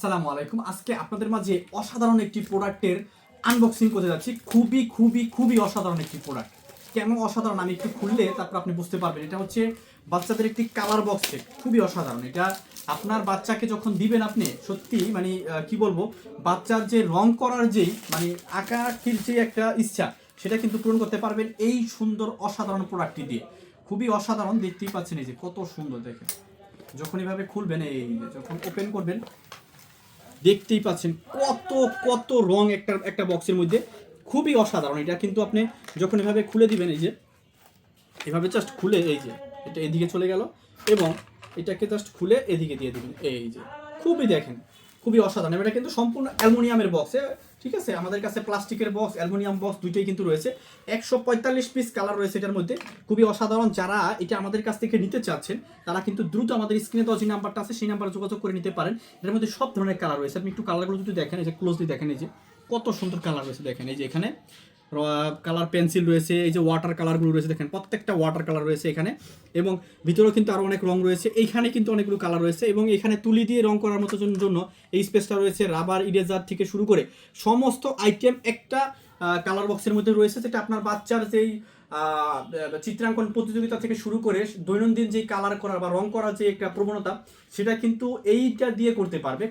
আসসালামু আলাইকুম। আজকে আপনাদের মাঝে অসাধারণ একটি প্রোডাক্টের আনবক্সিং করতে যাচ্ছি। খুবই খুবই খুবই অসাধারণ একটি প্রোডাক্ট। কেন অসাধারণ আমি একটু খুললে তারপর আপনি বুঝতে পারবেন। এটা হচ্ছে বাচ্চাদের একটি কালার বক্স সেট। খুবই অসাধারণ। এটা আপনার বাচ্চাকে যখন দিবেন আপনি সত্যি মানে কি বলবো, বাচ্চার যে রং করার যেই মানে আঁকাআঁকির যে একটা ইচ্ছা সেটা কিন্তু পূরণ করতে পারবেন এই সুন্দর অসাধারণ প্রোডাক্টটি দিয়ে। খুবই অসাধারণ, দেখতেই পাচ্ছেন এই যে কত সুন্দর দেখেন। যখন এভাবে খুলবেন, এই যখন ওপেন করবেন দেখতেই পাচ্ছেন কত কত রং একটা একটা বক্সের মধ্যে। খুবই অসাধারণ। এটা কিন্তু আপনি যখন এভাবে খুলে দিবেন, এই যে এভাবে জাস্ট খুলে এই যে এটা এদিকে চলে গেল এবং এটাকে জাস্ট খুলে এদিকে দিয়ে দিবেন। এই যে খুবই দেখেন খুবই অসাধারণ। এটা কিন্তু সম্পূর্ণ অ্যালুমিনিয়ামের বক্সে, ঠিক আছে। আমাদের কাছে প্লাস্টিকের বক্স, অ্যালুমিনিয়াম বক্স দুইটাই কিন্তু রয়েছে। 145 পিস কালার রয়েছে এটার মধ্যে। খুবই অসাধারণ। যারা এটা আমাদের কাছ থেকে নিতে চাচ্ছেন তারা কিন্তু দ্রুত আমাদের স্ক্রিনে দেওয়া যে নাম্বারটা আছে সেই নাম্বারে যোগাযোগ করে নিতে পারেন। এটার মধ্যে সব ধরনের কালার রয়েছে। আপনি একটু কালারগুলো যদি দেখেন, এই যে ক্লোজলি দেখেন, এই যে কত সুন্দর কালার রয়েছে দেখেন। এই যে এখানে কালার পেন্সিল রয়েছে, এই যে ওয়াটার কালারগুলো রয়েছে দেখেন, প্রত্যেকটা ওয়াটার কালার রয়েছে এখানে। এবং ভিতরেও কিন্তু আরও অনেক রং রয়েছে। এইখানে কিন্তু অনেকগুলো কালার রয়েছে এবং এখানে তুলি দিয়ে রং করার মতো জন্য এই স্পেসটা রয়েছে। রাবার ইরেজার থেকে শুরু করে সমস্ত আইটেম একটা কালার বক্সের মধ্যে রয়েছে, যেটা আপনার বাচ্চার যেই চিত্রাঙ্কন প্রতিযোগিতা থেকে শুরু করে দৈনন্দিন যেই কালার করার বা রং করার যে একটা প্রবণতা সেটা কিন্তু এইটা দিয়ে করতে পারবে।